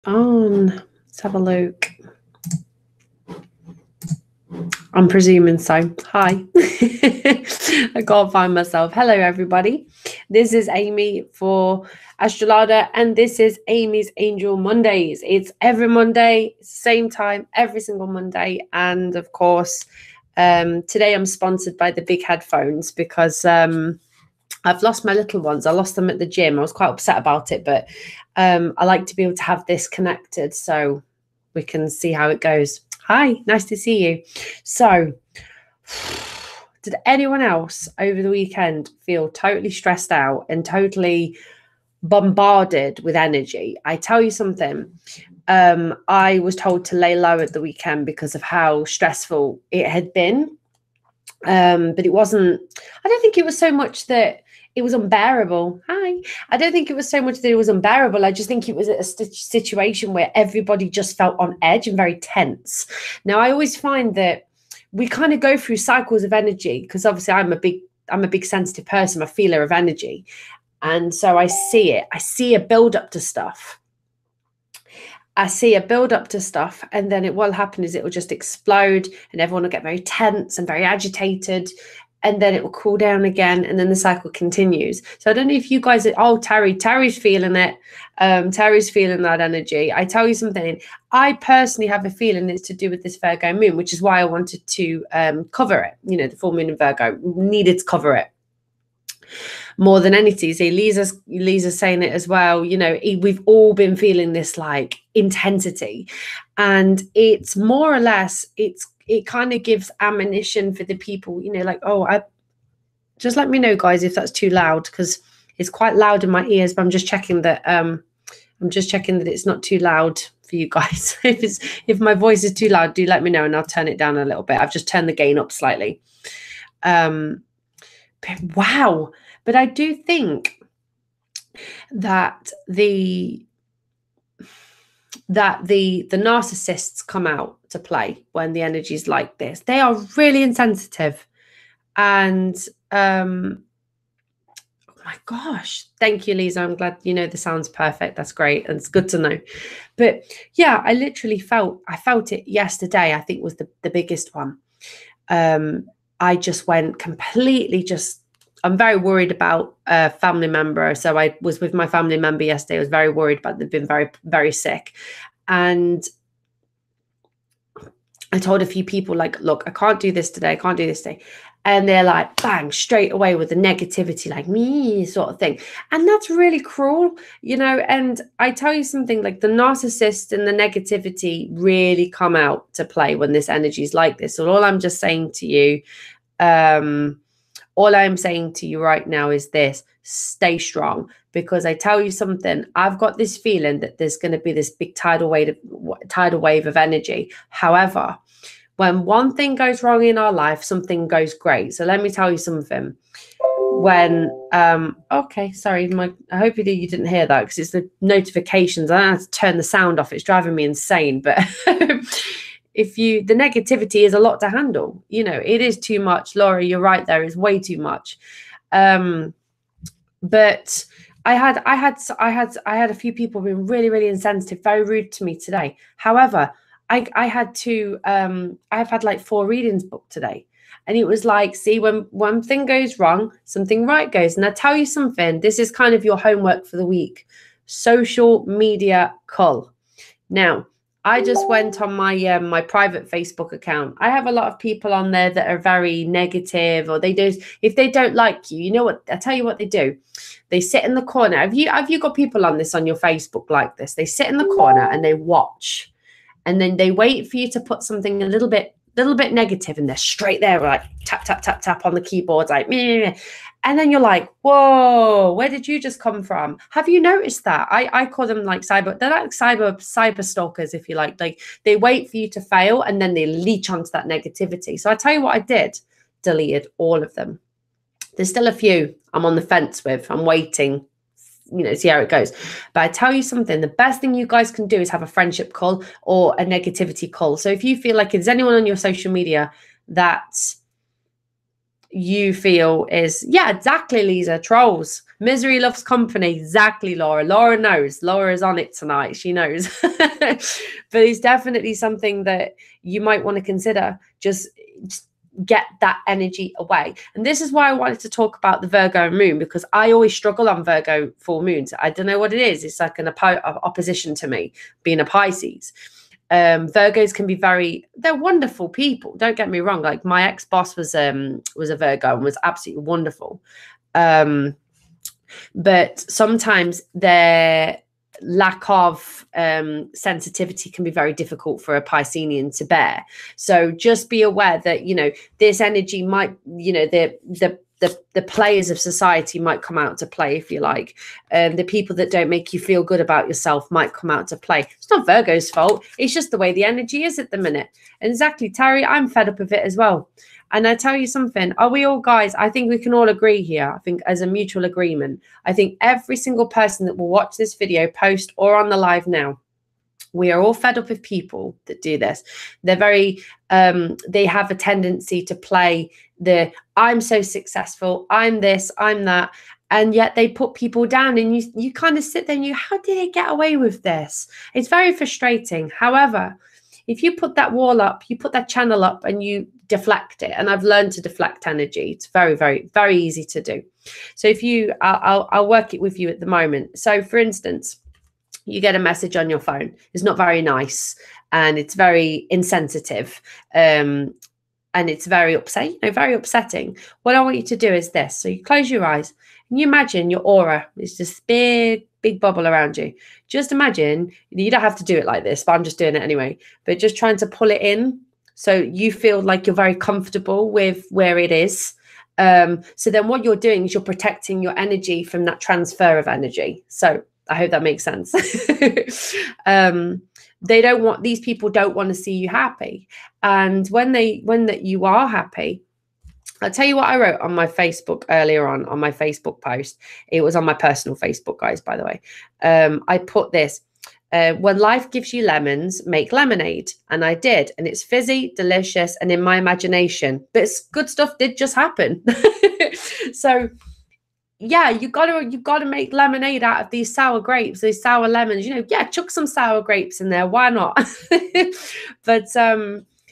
on. Let's have a look. I'm presuming so. Hi. I can't find myself. Hello, everybody. This is Amy for Astrolada, and this is Amy's Angel Mondays. It's every Monday, same time, every single Monday. And of course, today I'm sponsored by the big headphones because I've lost my little ones. I lost them at the gym. I was quite upset about it, but I like to be able to have this connected so we can see how it goes. Hi, nice to see you. So, did anyone else over the weekend feel totally stressed out and totally bombarded with energy? I tell you something. I was told to lay low at the weekend because of how stressful it had been. But it wasn't, I don't think it was so much that it was unbearable. Hi. I don't think it was so much that it was unbearable. I just think it was a situation where everybody just felt on edge and very tense. Now, I always find that we kind of go through cycles of energy because obviously I'm a big sensitive person, a feeler of energy. And so I see it. I see a build up to stuff. And then what will happen is it will just explode and everyone will get very tense and very agitated, and then it will cool down again, and then the cycle continues. So I don't know if you guys are, Terry's feeling it. Terry's feeling that energy. I tell you something, I personally have a feeling it's to do with this Virgo moon, which is why I wanted to cover it. You know, the full moon in Virgo, needed to cover it more than anything. See, Lisa's saying it as well. You know, we've all been feeling this like intensity, and it's more or less, it kind of gives ammunition for the people, you know, like, just let me know, guys, if that's too loud, because it's quite loud in my ears, but I'm just checking that it's not too loud for you guys. If my voice is too loud, do let me know and I'll turn it down a little bit. I've just turned the gain up slightly. But wow. But I do think that the narcissists come out to play when the energy is like this. They are really insensitive. And oh my gosh, thank you, Lisa. I'm glad, you know, the sound's perfect. That's great. And it's good to know. But yeah, I literally felt it yesterday. I think was the biggest one. I just went completely I'm very worried about a family member. So I was with my family member yesterday. I was very worried about they've been very, very sick. And I told a few people, like, look, I can't do this today. I can't do this today. And they're like, bang, straight away with the negativity, like me sort of thing. And that's really cruel, you know. And I tell you something, like the narcissist and the negativity really come out to play when this energy is like this. So all I'm saying to you right now is this: stay strong, because I tell you something, I've got this feeling that there's going to be this big tidal wave of energy. However, when one thing goes wrong in our life, something goes great. So let me tell you something. When okay, sorry, I hope you didn't hear that, because it's the notifications. I have to turn the sound off. It's driving me insane. But the negativity is a lot to handle. You know, it is too much. Laura, you're right. There is way too much. But I had a few people being really, really insensitive, very rude to me today. However, I've had like 4 readings booked today. And it was like, see, when one thing goes wrong, something right goes. And I tell you something, this is kind of your homework for the week. Social media cull. Now, I just went on my my private Facebook account. I have a lot of people on there that are very negative, or if they don't like you, you know what? I tell you what they do. They sit in the corner. Have you got people on your Facebook like this? They sit in the corner and they watch, and then they wait for you to put something a little bit negative, and they're straight there, like tap tap tap tap on the keyboard, like meh. And then you're like, whoa, where did you just come from? Have you noticed that? I call them like they're like cyber stalkers, if you like. Like, they wait for you to fail and then they leech onto that negativity. So I tell you what I did, deleted all of them. There's still a few I'm on the fence with. I'm waiting, you know, see how it goes. But I tell you something, the best thing you guys can do is have a friendship call or a negativity call. So if you feel like there's anyone on your social media that you feel is, yeah, exactly, Lisa, trolls. Misery loves company. Exactly, Laura. Laura knows. Laura is on it tonight. She knows. But it's definitely something that you might want to consider. Just get that energy away. And this is why I wanted to talk about the Virgo moon, because I always struggle on Virgo full moons. I don't know what it is. It's like an opposition to me being a Pisces. Virgos can be they're wonderful people. Don't get me wrong. Like my ex-boss was a Virgo and was absolutely wonderful. But sometimes their lack of sensitivity can be very difficult for a Piscean to bear. So just be aware that, you know, this energy might, you know, the players of society might come out to play, if you like. The people that don't make you feel good about yourself might come out to play. It's not Virgo's fault. It's just the way the energy is at the minute. And exactly, Terry, I'm fed up of it as well. And I tell you something, are we all, guys? I think we can all agree here. I think as a mutual agreement, I think every single person that will watch this video, post or on the live now, we are all fed up with people that do this. They're very, they have a tendency to play the, I'm so successful, I'm this, I'm that. And yet they put people down, and you kind of sit there and how did they get away with this? It's very frustrating. However, if you put that wall up, you put that channel up and you deflect it. And I've learned to deflect energy. It's very, very, very easy to do. So if you, I'll work it with you at the moment. So for instance, you get a message on your phone. It's not very nice and it's very insensitive. And it's very upsetting, you know, very upsetting. What I want you to do is this. So you close your eyes and you imagine your aura is this big bubble around you. Just imagine, you don't have to do it like this, but I'm just doing it anyway. But just trying to pull it in so you feel like you're very comfortable with where it is. So then what you're doing is you're protecting your energy from that transfer of energy. So I hope that makes sense. These people don't want to see you happy. And when you are happy, I'll tell you what I wrote on my Facebook earlier on my Facebook post. It was on my personal Facebook, guys, by the way. I put this, when life gives you lemons, make lemonade. And I did. And it's fizzy, delicious, and in my imagination. But good stuff did just happen. So yeah, you gotta make lemonade out of these sour grapes, these sour lemons. You know, yeah, chuck some sour grapes in there. Why not? But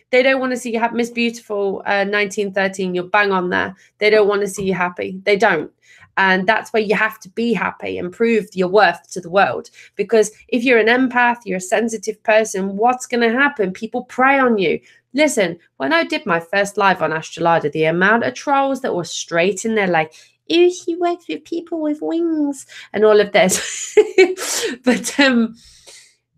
they don't want to see you happy. Miss Beautiful 1913, you're bang on there. They don't want to see you happy. They don't. And that's where you have to be happy and prove your worth to the world. Because if you're an empath, you're a sensitive person, what's going to happen? People prey on you. Listen, when I did my first live on Astrolada, the amount of trolls that were straight in there like, ew, she works with people with wings and all of this. But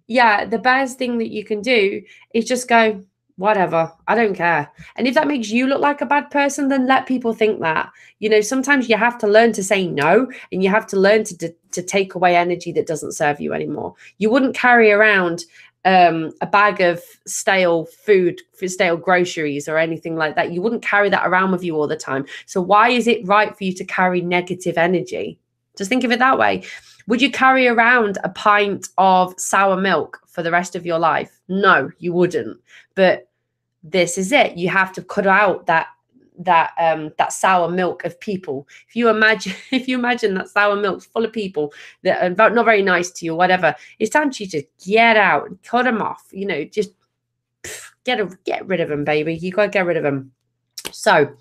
yeah, the best thing that you can do is just go, whatever, I don't care. And if that makes you look like a bad person, then let people think that. You know, sometimes you have to learn to say no, and you have to learn to take away energy that doesn't serve you anymore. You wouldn't carry around a bag of stale food, stale groceries or anything like that. You wouldn't carry that around with you all the time. So why is it right for you to carry negative energy? Just think of it that way. Would you carry around a pint of sour milk for the rest of your life? No, you wouldn't. But this is it. You have to cut out that sour milk of people. If you imagine that sour milk's full of people that are not very nice to you or whatever, it's time to just get out and cut them off. You know, just get rid of them, baby. You got to get rid of them. So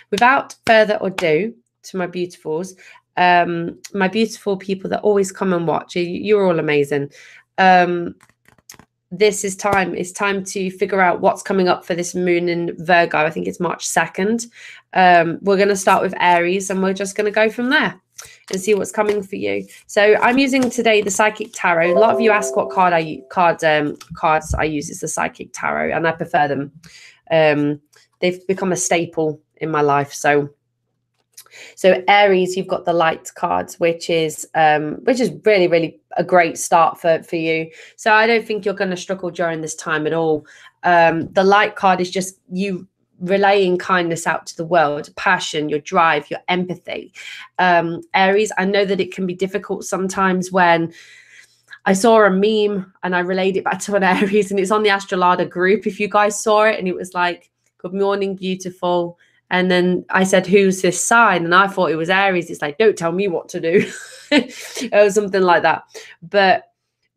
without further ado, to my beautifuls, my beautiful people that always come and watch, you're all amazing. This is time. It's time to figure out what's coming up for this moon in Virgo. I think it's March 2nd. We're going to start with Aries, and we're just going to go from there and see what's coming for you. So I'm using today the Psychic Tarot. A lot of you ask what cards I use. It's the Psychic Tarot, and I prefer them. They've become a staple in my life. So Aries, you've got the light cards, which is really, really a great start for you. So I don't think you're going to struggle during this time at all. The light card is just you relaying kindness out to the world, passion, your drive, your empathy. Aries, I know that it can be difficult sometimes. When I saw a meme and I relayed it back to an Aries, and it's on the Astrolada group, if you guys saw it, and it was like, good morning, beautiful. And then I said, who's this sign? And I thought it was Aries. It's like, don't tell me what to do. Or something like that. But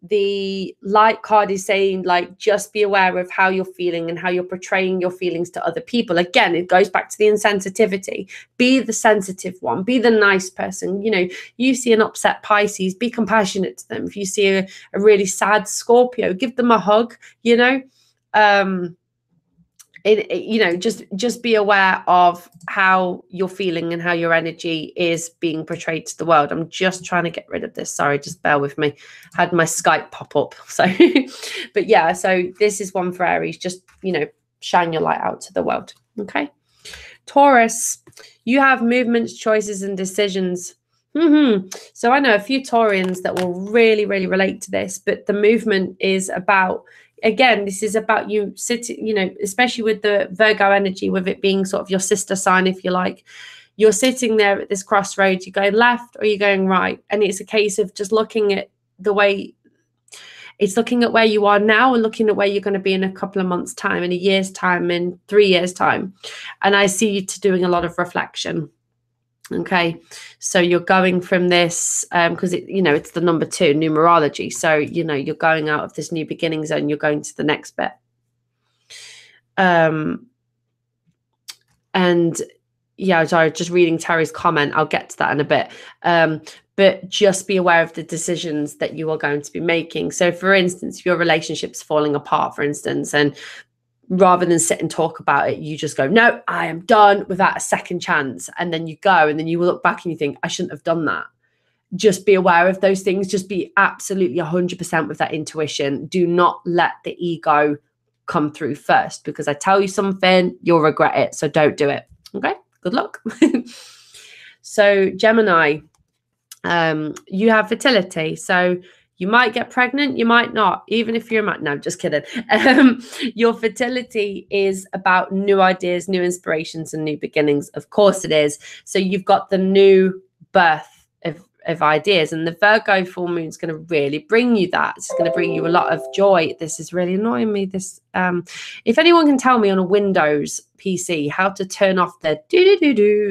the light card is saying, like, just be aware of how you're feeling and how you're portraying your feelings to other people. Again, it goes back to the insensitivity. Be the sensitive one, be the nice person. You know, you see an upset Pisces, be compassionate to them. If you see a really sad Scorpio, give them a hug, you know. You know, just be aware of how you're feeling and how your energy is being portrayed to the world. I'm just trying to get rid of this. Sorry, just bear with me. Had my Skype pop up. So, but yeah, so this is one for Aries. Just, you know, shine your light out to the world. Okay. Taurus, you have movements, choices, and decisions. So I know a few Taurians that will really, really relate to this, but the movement is about, again, this is about you sitting, you know, especially with the Virgo energy, with it being sort of your sister sign, if you like. You're sitting there at this crossroads, you're going left or you're going right. And it's a case of just looking at the way, it's looking at where you are now and looking at where you're going to be in a couple of months' time, in a year's time, in 3 years' time. And I see you doing a lot of reflection. Okay, so you're going from this because you know, it's the number 2 numerology. So, you know, you're going out of this new beginning zone, you're going to the next bit. And yeah, sorry, just reading Terry's comment. I'll get to that in a bit. But just be aware of the decisions that you are going to be making. So, for instance, if your relationship's falling apart, for instance, and rather than sit and talk about it, you just go, no, I am done, without a second chance. And then you go, and then you will look back and you think, I shouldn't have done that. Just be aware of those things. Just be absolutely 100% with that intuition. Do not let the ego come through first, because I tell you something, you'll regret it. So don't do it. Okay, good luck. So Gemini, you have fertility. So you might get pregnant, you might not, even if you're no, just kidding. Your fertility is about new ideas, new inspirations, and new beginnings. Of course it is. So you've got the new birth of ideas, and the Virgo full moon is going to really bring you that. It's going to bring you a lot of joy. This is really annoying me. This, if anyone can tell me on a Windows PC how to turn off the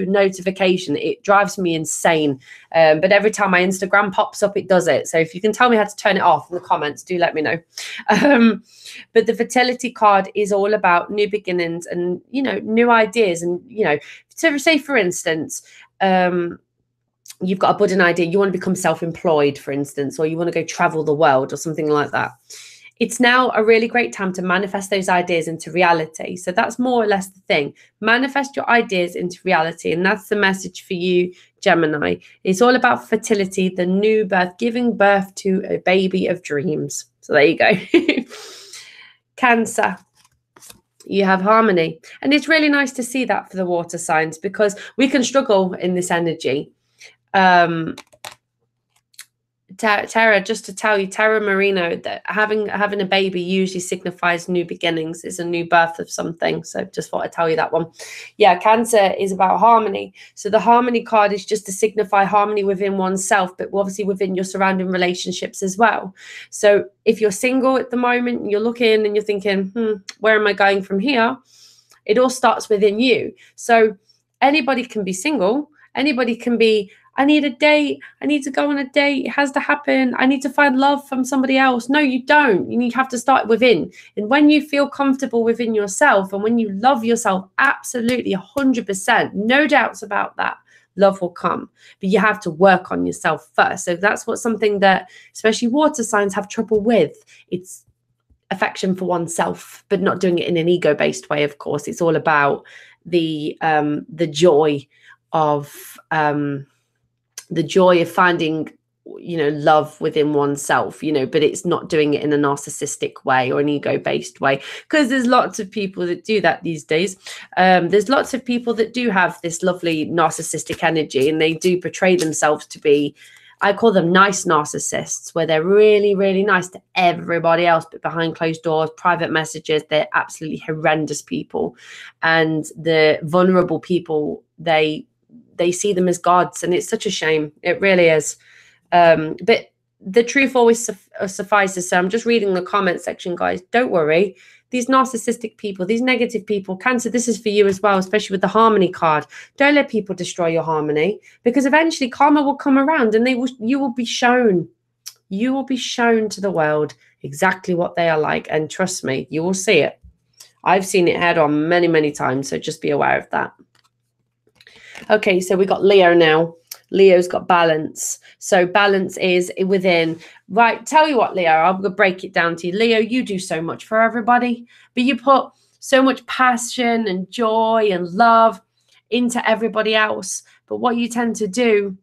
notification, it drives me insane. But every time my Instagram pops up, it does it. So if you can tell me how to turn it off in the comments, do let me know. But the fertility card is all about new beginnings and, you know, new ideas. And, you know, so say for instance, you've got a budding idea, you want to become self-employed, for instance, or you want to go travel the world or something like that. It's now a really great time to manifest those ideas into reality. So that's more or less the thing. Manifest your ideas into reality. And that's the message for you, Gemini. It's all about fertility, the new birth, giving birth to a baby of dreams. So there you go. Cancer, you have harmony. And it's really nice to see that for the water signs, because we can struggle in this energy. Tara, just to tell you, Tara Marino, that having a baby usually signifies new beginnings, is a new birth of something. So just thought I'd tell you that one. Yeah, Cancer is about harmony. So the harmony card is just to signify harmony within oneself, but obviously within your surrounding relationships as well. So if you're single at the moment and you're looking and you're thinking, where am I going from here? It all starts within you. So anybody can be single. Anybody can be, I need a date. I need to go on a date. It has to happen. I need to find love from somebody else. No, you don't. You have to start within. And when you feel comfortable within yourself and when you love yourself, absolutely 100%, no doubts about that, love will come. But you have to work on yourself first. So that's what something that especially water signs have trouble with. it's affection for oneself, but not doing it in an ego-based way. Of course, it's all about the joy of finding, you know, love within oneself, you know, but it's not doing it in a narcissistic way or an ego-based way, because there's lots of people that do that these days. There's lots of people that do have this lovely narcissistic energy, and they do portray themselves to be, I call them nice narcissists, where they're really, really nice to everybody else, but behind closed doors, private messages, they're absolutely horrendous people. And the vulnerable people, they see them as gods, and it's such a shame. It really is. But the truth always suffices. So I'm just reading the comment section, guys. Don't worry. These narcissistic people, these negative people, Cancer, this is for you as well, especially with the harmony card. Don't let people destroy your harmony, because eventually karma will come around and you will be shown. You will be shown to the world exactly what they are like. And trust me, you will see it. I've seen it head on many, many times. So just be aware of that. Okay, so we got Leo now. Leo's got balance. So balance is within. Right, tell you what, Leo, I'm going to break it down to you. Leo, you do so much for everybody, but you put so much passion and joy and love into everybody else. But what you tend to do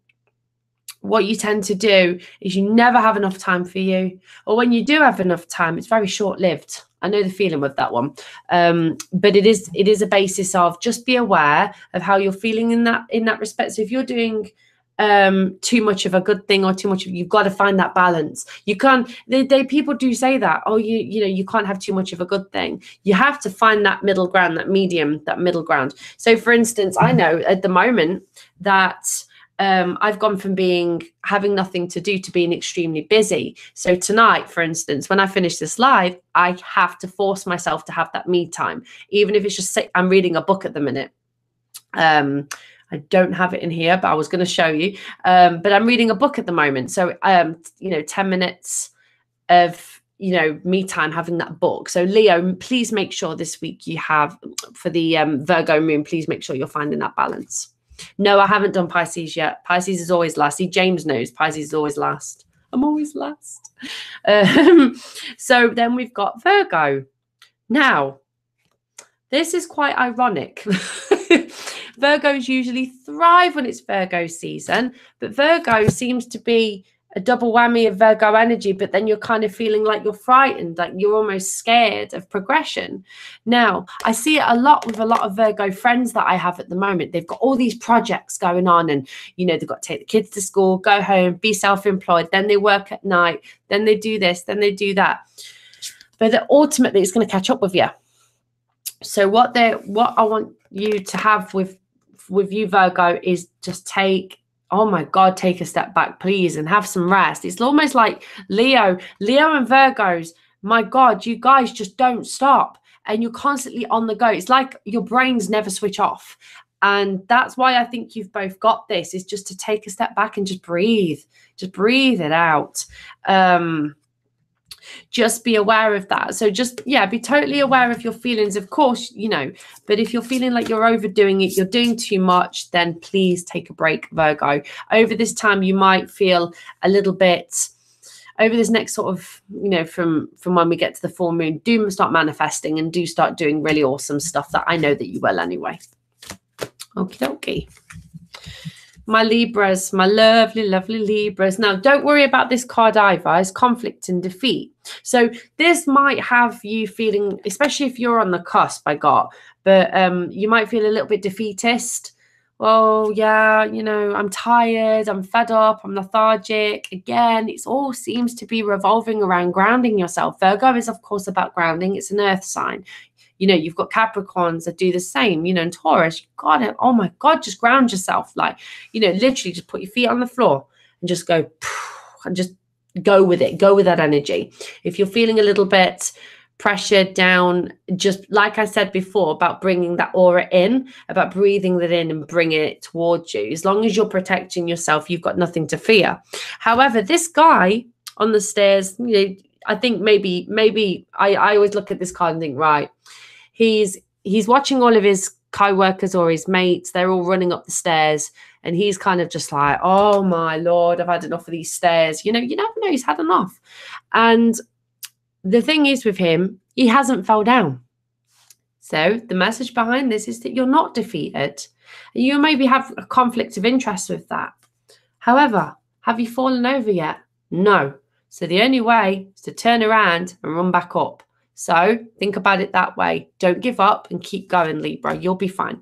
is you never have enough time for you. Or when you do have enough time, it's very short-lived. I know the feeling with that one. But it is a basis of just be aware of how you're feeling in that respect. So if you're doing too much of a good thing or too much of, you've got to find that balance. You can't, people do say that, oh, you know, you can't have too much of a good thing. You have to find that middle ground, that middle ground. So for instance, I know at the moment that I've gone from having nothing to do to being extremely busy. So tonight, for instance, when I finish this live, I have to force myself to have that me time, even if it's just I'm reading a book at the minute. I don't have it in here, but I was going to show you. But I'm reading a book at the moment. So, 10 minutes of, me time having that book. So Leo, please make sure this week you have, for the Virgo moon, please make sure you're finding that balance. No, I haven't done Pisces yet. Pisces is always last. See, James knows Pisces is always last. I'm always last. So then we've got Virgo. Now, this is quite ironic. Virgos usually thrive when it's Virgo season, but Virgo seems to be a double whammy of Virgo energy, but then you're kind of feeling like you're frightened, like you're almost scared of progression. Now, I see it a lot with a lot of Virgo friends that I have at the moment. They've got all these projects going on and, they've got to take the kids to school, go home, be self-employed, then they work at night, then they do this, then they do that. But ultimately, it's going to catch up with you. So what I want you to have with you, Virgo, is just take a step back, please, and have some rest. It's almost like Leo and Virgos, my God, you guys just don't stop and you're constantly on the go. It's like your brains never switch off. And that's why I think you've both got this, is just to take a step back and just breathe it out. Just be aware of that. So just, be totally aware of your feelings, of course, but if you're feeling like you're overdoing it, you're doing too much, then please take a break, Virgo. Over this time, you might feel a little bit, over this next sort of, from when we get to the full moon, do start manifesting and do start doing really awesome stuff that I know that you will anyway. Okie dokie. My Libras, my lovely, lovely Libras. Now, don't worry about this card either. It's conflict and defeat. So this might have you feeling, especially if you're on the cusp, but you might feel a little bit defeatist. Oh, yeah, I'm tired, I'm fed up, I'm lethargic. Again, it all seems to be revolving around grounding yourself. Virgo is, of course, about grounding. It's an earth sign. You've got Capricorns that do the same, and Taurus, you've got to, oh my God, just ground yourself. Like, literally just put your feet on the floor and just go, and just go with it. Go with that energy. If you're feeling a little bit pressured down, just like I said before, about bringing that aura in, about breathing that in and bringing it towards you. As long as you're protecting yourself, you've got nothing to fear. However, this guy on the stairs, I think maybe I always look at this card and think, right, he's watching all of his co-workers or his mates. They're all running up the stairs. And he's kind of just like, oh, my Lord, I've had enough of these stairs. You never know. He's had enough. And the thing is with him, he hasn't fell down. So the message behind this is that you're not defeated. You maybe have a conflict of interest with that. However, have you fallen over yet? No. So the only way is to turn around and run back up. So think about it that way. Don't give up and keep going, Libra. You'll be fine.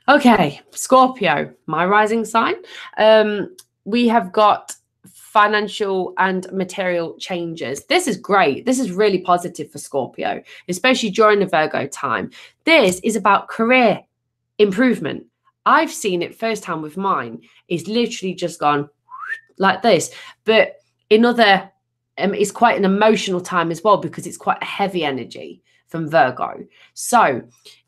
Okay, Scorpio, my rising sign. We have got financial and material changes. This is great. This is really positive for Scorpio, especially during the Virgo time. This is about career improvement. I've seen it firsthand with mine. It's literally just gone like this. But in other, it's quite an emotional time as well, because it's quite a heavy energy from Virgo. So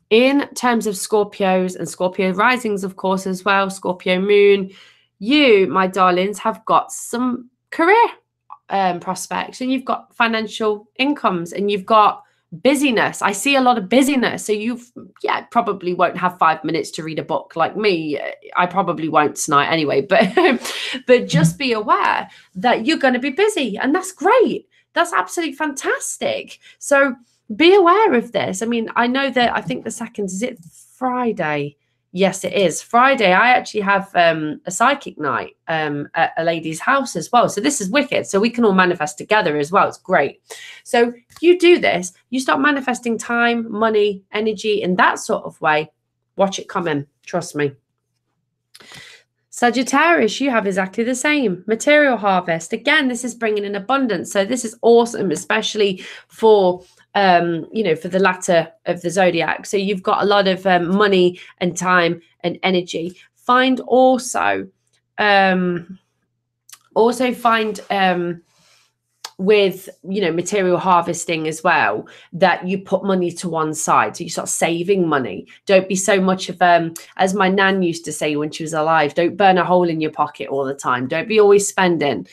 in terms of Scorpios and Scorpio risings, of course, as well, Scorpio moon, you, my darlings, have got some career prospects, and you've got financial incomes, and you've got busyness. I see a lot of busyness. So you've, probably won't have 5 minutes to read a book like me. I probably won't tonight anyway, but just be aware that you're going to be busy, and that's great. That's absolutely fantastic. So be aware of this. I mean, I know that, I think the second, is it Friday? Yes, it is Friday. I actually have a psychic night at a lady's house as well. So this is wicked. So we can all manifest together as well. It's great. So you do this, you start manifesting time, money, energy in that sort of way. Watch it come in. Trust me. Sagittarius, you have exactly the same. Material harvest. Again, this is bringing in abundance. So this is awesome, especially for for the latter of the zodiac. So you've got a lot of money and time and energy. Find also with material harvesting as well, that you put money to one side. So you start saving money. Don't be so much of as my nan used to say when she was alive, don't burn a hole in your pocket all the time. Don't be always spending.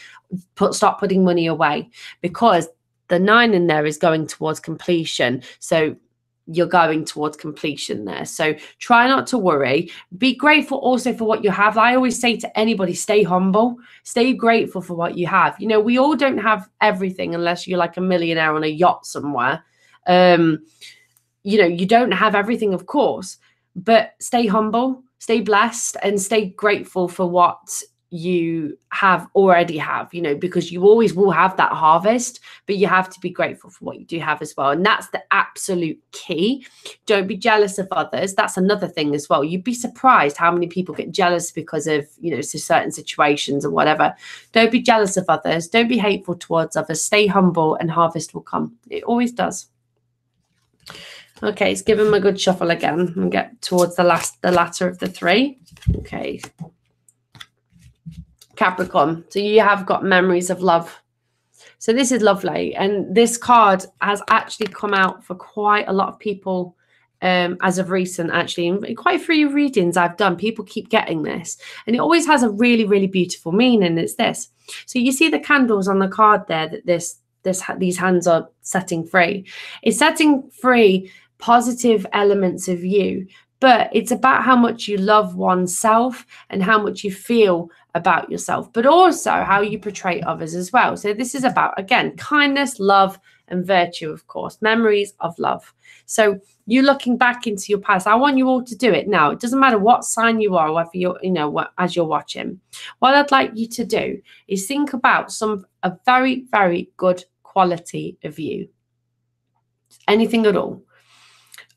Start putting money away, because the 9 in there is going towards completion. So you're going towards completion there. So try not to worry. Be grateful also for what you have. I always say to anybody, stay humble, stay grateful for what you have. We all don't have everything, unless you're like a millionaire on a yacht somewhere. You don't have everything, of course, but stay humble, stay blessed, and stay grateful for what you already have, because you always will have that harvest, but you have to be grateful for what you do have as well. And that's the absolute key. Don't be jealous of others. That's another thing as well. You'd be surprised how many people get jealous because of, certain situations or whatever. Don't be jealous of others. Don't be hateful towards others. Stay humble, and harvest will come. It always does. Okay, let's give him a good shuffle again and get towards the latter of the 3. Okay. Capricorn, so you have got memories of love. So this is lovely, and this card has actually come out for quite a lot of people as of recent, actually, and quite a few readings I've done. People keep getting this, and it always has a really, really beautiful meaning. It's this. So you see the candles on the card there, that these hands are setting free. It's setting free positive elements of you, but it's about how much you love oneself and how much you feel about yourself, but also how you portray others as well. So this is about, again, kindness, love, and virtue, of course, memories of love. So you looking back into your past, I want you all to do it now. It doesn't matter what sign you are, whether you're, as you're watching. What I'd like you to do is think about a very, very good quality of you. Anything at all.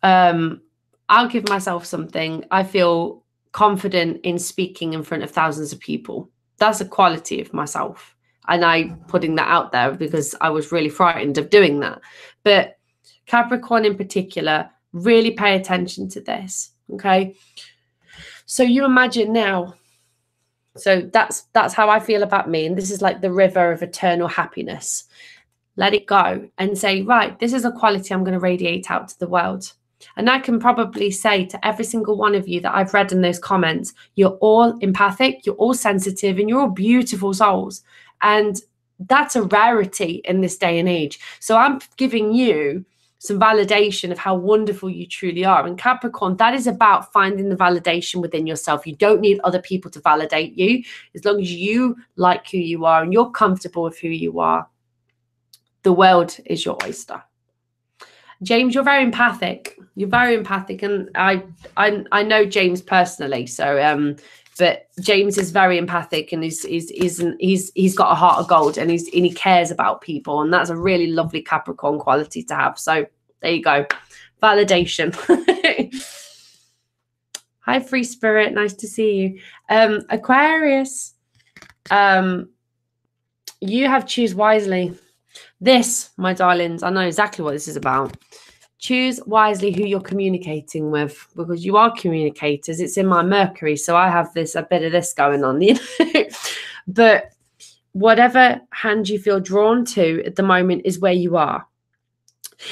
I'll give myself something. I feel confident in speaking in front of thousands of people. That's a quality of myself. And I'm putting that out there because I was really frightened of doing that. But Capricorn in particular, really pay attention to this. Okay. So you imagine now. So that's how I feel about me. And this is like the river of eternal happiness. Let it go and say, right, this is a quality I'm going to radiate out to the world. And I can probably say to every single one of you that I've read in those comments, you're all empathic, you're all sensitive, and you're all beautiful souls. And that's a rarity in this day and age. So I'm giving you some validation of how wonderful you truly are. And Capricorn, that is about finding the validation within yourself. You don't need other people to validate you. As long as you like who you are and you're comfortable with who you are, the world is your oyster. James, you're very empathic. You're very empathic, and I know James personally. So, but James is very empathic, and he's got a heart of gold, and he cares about people, and that's a really lovely Capricorn quality to have. So there you go, validation. Hi, free spirit, nice to see you. Aquarius, you have choose wisely. This, my darlings, I know exactly what this is about. Choose wisely who you're communicating with, because you are communicators. It's in my Mercury, so I have a bit of this going on, But whatever hand you feel drawn to at the moment is where you are.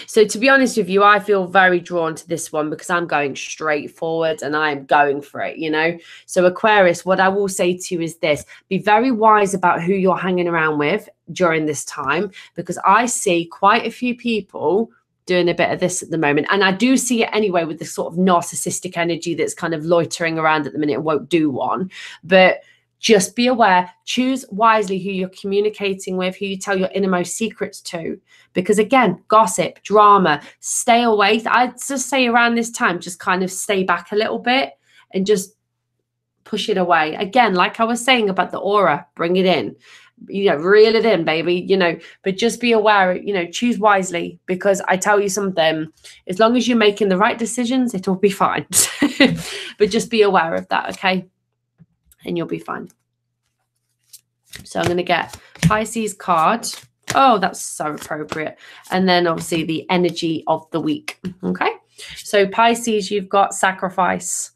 So to be honest with you, I feel very drawn to this one because I'm going straight forward and I'm going for it, you know. So Aquarius, what I will say to you is this: be very wise about who you're hanging around with during this time, because I see quite a few people doing a bit of this at the moment. And I do see it anyway with this sort of narcissistic energy that's kind of loitering around at the minute and won't do one. But just be aware, choose wisely who you're communicating with, who you tell your innermost secrets to. Because again, gossip, drama, stay away. I'd just say around this time, just kind of stay back a little bit and just push it away. Again, like I was saying about the aura, bring it in. You know, reel it in, baby, you know, but just be aware, you know, choose wisely, because I tell you something, as long as you're making the right decisions, it'll be fine. But just be aware of that, okay? And you'll be fine. So I'm going to get Pisces card. Oh, that's so appropriate. And then obviously the energy of the week. Okay. So Pisces, you've got sacrifice.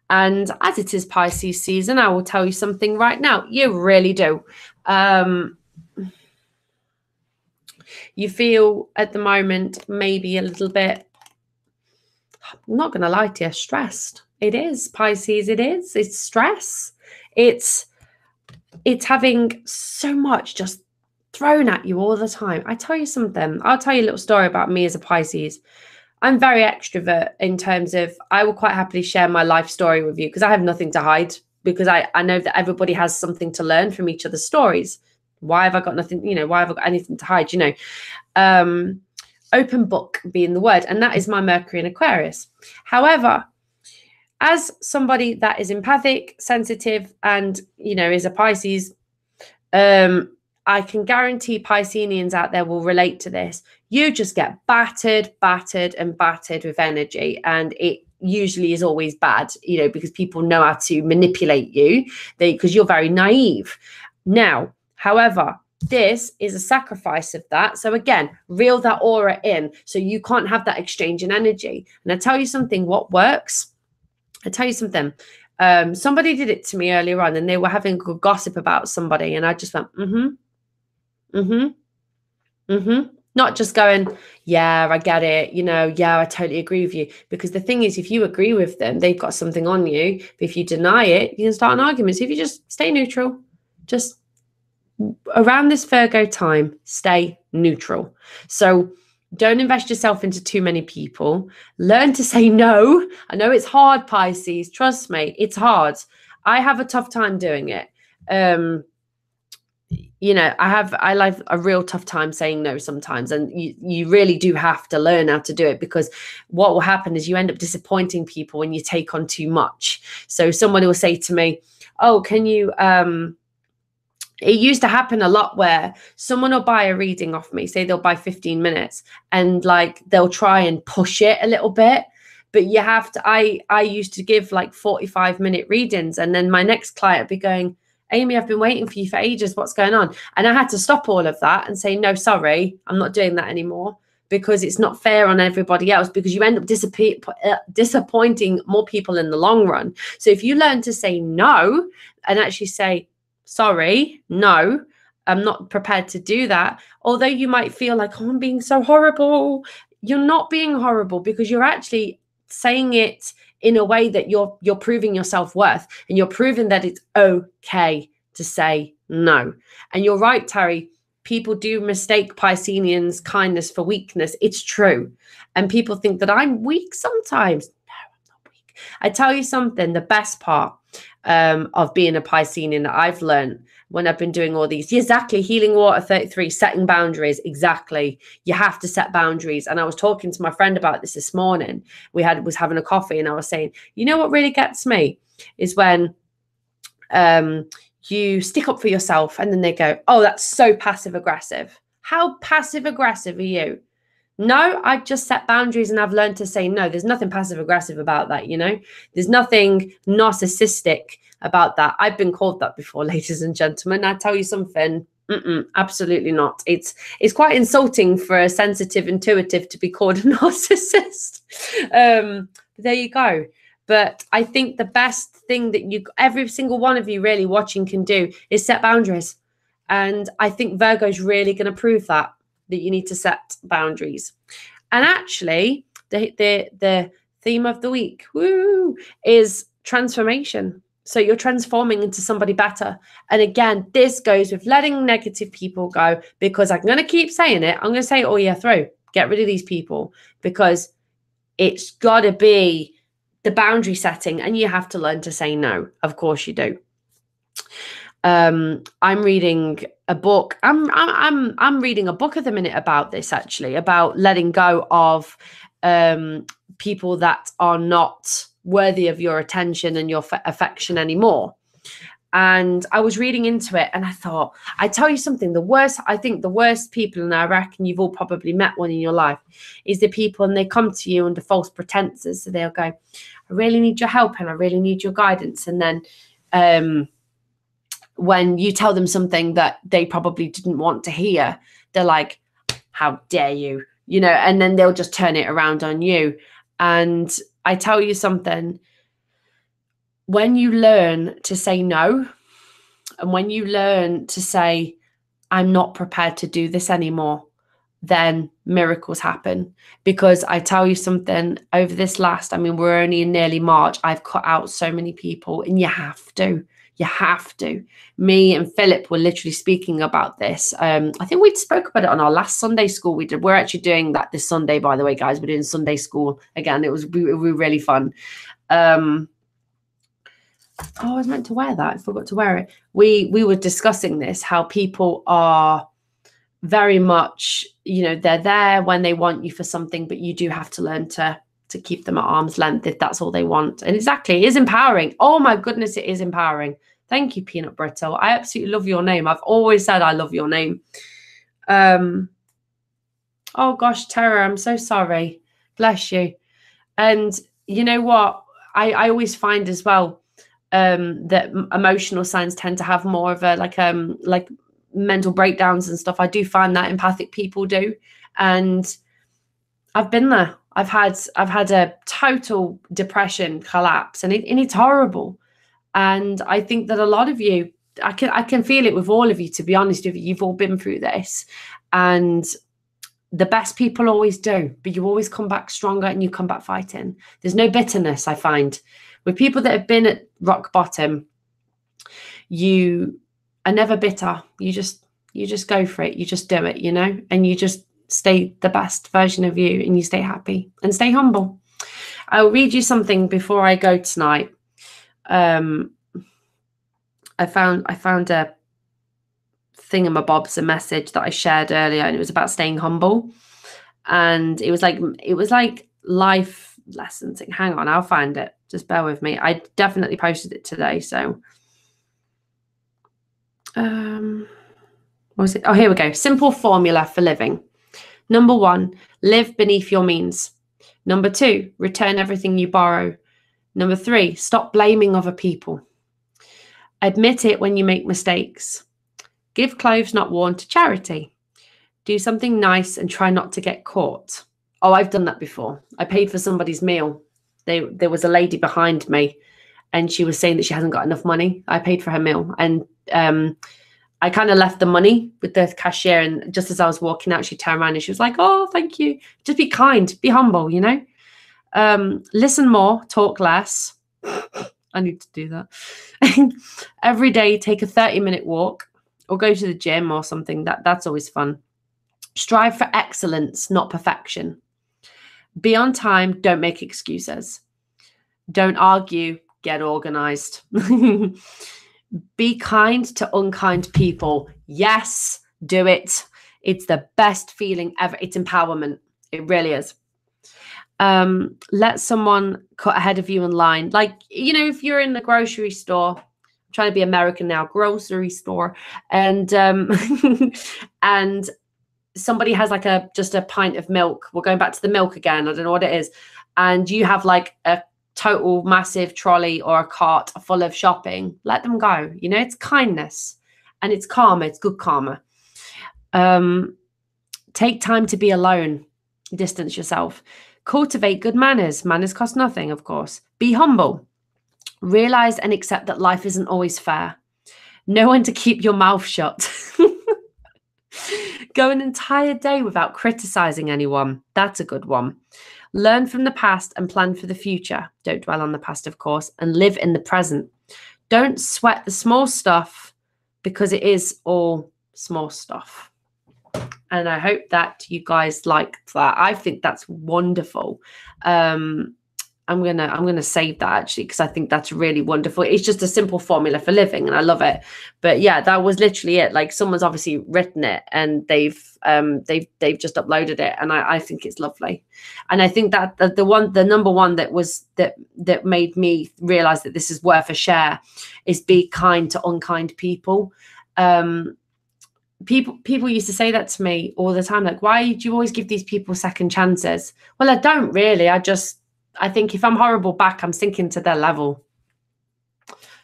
And as it is Pisces season, I will tell you something right now. You really do. You feel at the moment maybe a little bit, I'm not going to lie to you, stressed. It is Pisces. It is. It's stress. It's having so much just thrown at you all the time. I tell you something. I'll tell you a little story about me as a Pisces. I'm very extrovert in terms of I will quite happily share my life story with you because I have nothing to hide, because I know that everybody has something to learn from each other's stories. Why have I got nothing, you know, why have I got anything to hide, you know? Open book being the word, and that is my Mercury in Aquarius. However, as somebody that is empathic, sensitive, and, you know, is a Pisces, I can guarantee Pisceanians out there will relate to this. You just get battered with energy, and it usually is always bad, you know, because people know how to manipulate you because you're very naive. Now, however, this is a sacrifice of that. So again, reel that aura in so you can't have that exchange in energy. And I tell you something, what works? I tell you something. Somebody did it to me earlier on, and they were having a gossip about somebody, and I just went, not just going, yeah, I get it, you know, yeah, I totally agree with you. Because the thing is, if you agree with them, they've got something on you. But if you deny it, you can start an argument. So if you just stay neutral, just around this Virgo time, stay neutral. So don't invest yourself into too many people. Learn to say no. I know it's hard, Pisces. Trust me, it's hard. I have a tough time doing it. You know, I like a real tough time saying no sometimes. And you really do have to learn how to do it, because what will happen is you end up disappointing people when you take on too much. So somebody will say to me, oh, can you, it used to happen a lot where someone will buy a reading off me, say they'll buy 15 minutes, and like they'll try and push it a little bit. But you have to, I used to give like 45-minute readings, and then my next client would be going, Amy, I've been waiting for you for ages. What's going on? And I had to stop all of that and say, no, sorry, I'm not doing that anymore, because it's not fair on everybody else, because you end up disappointing more people in the long run. So if you learn to say no and actually say, sorry, no, I'm not prepared to do that. Although you might feel like, oh, I'm being so horrible. You're not being horrible, because you're actually saying it in a way that you're proving your self-worth, and you're proving that it's okay to say no. And you're right, Terry, people do mistake Pisceanians' kindness for weakness. It's true. And people think that I'm weak sometimes. No, I'm not weak. I tell you something, the best part of being a Pisceanian that I've learned when I've been doing all these, exactly, Healing Water 33, setting boundaries, exactly. You have to set boundaries. And I was talking to my friend about this morning. Was having a coffee, and I was saying, you know what really gets me is when you stick up for yourself, and then they go, oh, that's so passive aggressive. How passive aggressive are you? No, I've just set boundaries, and I've learned to say no. There's nothing passive aggressive about that, you know. There's nothing narcissistic about that. I've been called that before, ladies and gentlemen. I tell you something, absolutely not. It's quite insulting for a sensitive intuitive to be called a narcissist. There you go. But I think the best thing that every single one of you really watching can do is set boundaries. And I think Virgo is really going to prove that you need to set boundaries. And actually, the theme of the week, is transformation. So you're transforming into somebody better. And again, this goes with letting negative people go, because I'm going to keep saying it. I'm going to say it all year through. Get rid of these people, because it's got to be the boundary setting, and you have to learn to say no. Of course you do. I'm reading a book. I'm reading a book at the minute about this, actually, about letting go of people that are not worthy of your attention and your affection anymore. And I was reading into it, and I thought, I tell you something, I think the worst people, and I reckon you've all probably met one in your life, is the people, and they come to you under false pretenses. So they'll go, I really need your help and I really need your guidance. And then when you tell them something that they probably didn't want to hear, they're like, how dare you, and then they'll just turn it around on you. And I tell you something, when you learn to say no, and when you learn to say, I'm not prepared to do this anymore, then miracles happen. Because I tell you something, over this we're only in nearly March, I've cut out so many people, and you have to. Me and Philip were literally speaking about this. I think we spoke about it on our last Sunday school we did. We're actually doing that this Sunday, by the way, guys. We're doing Sunday school again. It was really fun. I was meant to wear that. I forgot to wear it. We were discussing this, how people are very much, they're there when they want you for something, but you do have to learn to keep them at arm's length if that's all they want. And exactly, it is empowering. Oh my goodness, it is empowering. Thank you, Peanut Brittle. I absolutely love your name. I've always said I love your name. Oh gosh, Tara, I'm so sorry. Bless you. And you know what? I always find as well, that emotional signs tend to have more of a like mental breakdowns and stuff. I do find that empathic people do, and I've been there. I've had a total depression collapse, and it's horrible. And I think that a lot of you, I can feel it with all of you, to be honest with you. You've all been through this, and the best people always do, but you always come back stronger, and you come back fighting. There's no bitterness, I find. With people that have been at rock bottom, you are never bitter. You just go for it. You just do it, and you just stay the best version of you, and you stay happy and stay humble. I'll read you something before I go tonight. I found a thingamabobs, a message that I shared earlier, and it was about staying humble. And it was like life lessons. Hang on, I'll find it. Just bear with me. I definitely posted it today. So, what was it? Oh, here we go. Simple formula for living. Number 1, live beneath your means. Number 2, return everything you borrow. Number 3, stop blaming other people. Admit it when you make mistakes. Give clothes not worn to charity. Do something nice and try not to get caught. Oh, I've done that before. I paid for somebody's meal. There was a lady behind me, and she was saying that she hasn't got enough money. I paid for her meal, and I kind of left the money with the cashier, and just as I was walking out, she turned around and she was like, oh, thank you. Just be kind, be humble, listen more, talk less. I need to do that. Every day, take a 30-minute walk or go to the gym or something. That's always fun. Strive for excellence, not perfection. Be on time, don't make excuses. Don't argue, get organized. Be kind to unkind people. Yes, do it. It's the best feeling ever. It's empowerment. It really is. Let someone cut ahead of you in line. Like, if you're in the grocery store, I'm trying to be American now, grocery store, and and somebody has like just a pint of milk. We're going back to the milk again. I don't know what it is. And you have like a total massive trolley or a cart full of shopping. Let them go. It's kindness, and it's karma. It's good karma. Take time to be alone. Distance yourself. Cultivate good manners. Manners cost nothing, of course. Be humble. Realize and accept that life isn't always fair. Know when to keep your mouth shut. Go an entire day without criticizing anyone. That's a good one. Learn from the past and plan for the future. Don't dwell on the past, of course, and live in the present. Don't sweat the small stuff because it is all small stuff. And I hope that you guys liked that. I think that's wonderful. I'm gonna save that actually, because I think that's really wonderful. It's just a simple formula for living, and I love it. But yeah, that was literally it. Like, someone's obviously written it, and they've just uploaded it, and I think it's lovely. And I think that the number one that made me realize that this is worth a share is be kind to unkind people. People used to say that to me all the time, like, why do you always give these people second chances? Well, I don't really. I think if I'm horrible back, I'm sinking to their level.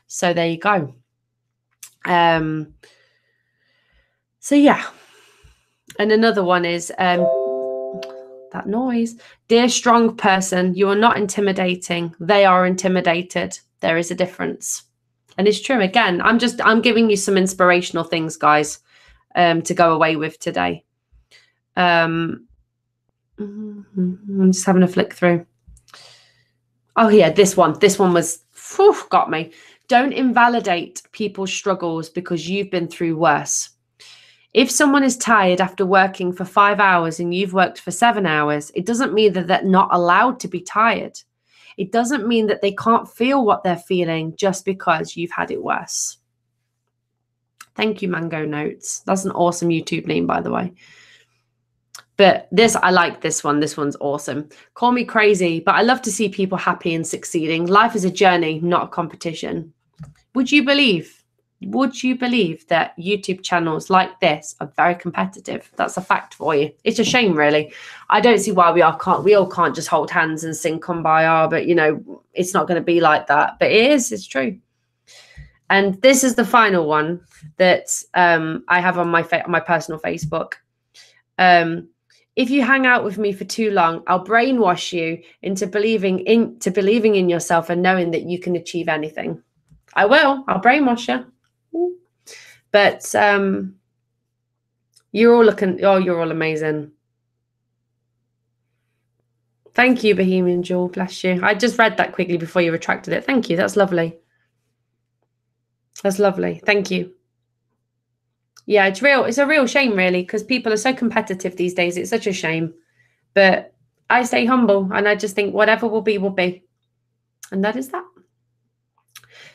So there you go. So yeah. And another one is that noise. Dear strong person, you are not intimidating. They are intimidated. There is a difference. And it's true. Again, I'm giving you some inspirational things, guys, to go away with today. I'm just having a flick through. Oh yeah, this one was, got me. Don't invalidate people's struggles because you've been through worse. If someone is tired after working for 5 hours and you've worked for 7 hours, it doesn't mean that they're not allowed to be tired. It doesn't mean that they can't feel what they're feeling just because you've had it worse. Thank you, Mango Notes. That's an awesome YouTube name, by the way. But I like this one. This one's awesome. Call me crazy, but I love to see people happy and succeeding. Life is a journey, not a competition. Would you believe that YouTube channels like this are very competitive? That's a fact for you. It's a shame, really. I don't see why we all can't just hold hands and sing Kumbaya, but it's not going to be like that. But it's true. And this is the final one that I have on my personal Facebook. If you hang out with me for too long, I'll brainwash you into believing in yourself and knowing that you can achieve anything. I will. I'll brainwash you. But you're all amazing. Thank you, Bohemian Jewel. Bless you. I just read that quickly before you retracted it. Thank you. That's lovely. That's lovely. Thank you. Yeah, it's a real shame, really, because people are so competitive these days. It's such a shame. But I stay humble, and I just think whatever will be, will be. And that is that.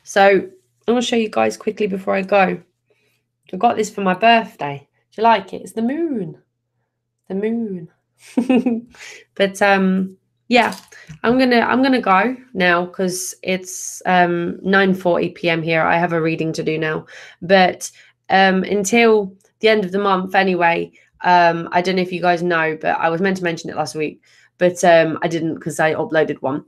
So I'm going to show you guys quickly before I go. I got this for my birthday. Do you like it? It's the moon. The moon. But yeah, I'm gonna go now because it's 9:40 p.m. here. I have a reading to do now. But until the end of the month anyway, I don't know if you guys know, but I was meant to mention it last week, but I didn't because I uploaded one.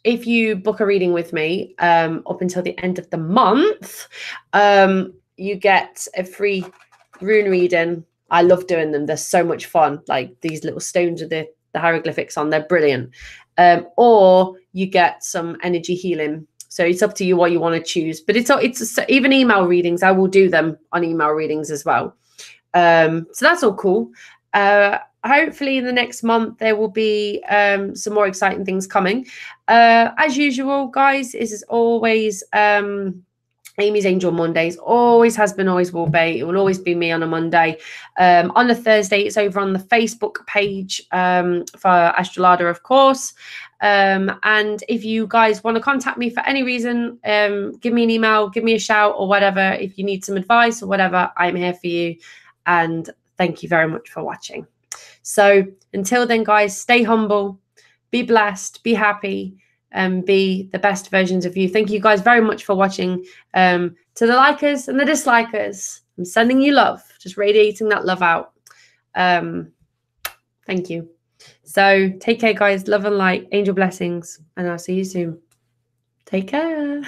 If you book a reading with me up until the end of the month, you get a free rune reading. I love doing them. They're so much fun. Like these little stones with the hieroglyphics on, they're brilliant. Or you get some energy healing. So it's up to you what you want to choose. But it's even email readings. I will do them on email readings as well. So that's all cool. Hopefully in the next month, there will be some more exciting things coming. As usual, guys, this is always Amy's Angel Mondays. Always has been, always will be. It will always be me on a Monday. On a Thursday, it's over on the Facebook page for Astrolada, of course. And if you guys want to contact me for any reason, give me an email, give me a shout or whatever. If you need some advice or whatever, I'm here for you. And thank you very much for watching. So until then, guys, stay humble, be blessed, be happy, and be the best versions of you. Thank you guys very much for watching. To the likers and the dislikers, I'm sending you love, just radiating that love out. Thank you. So take care, guys. Love and light, angel blessings, and I'll see you soon. Take care.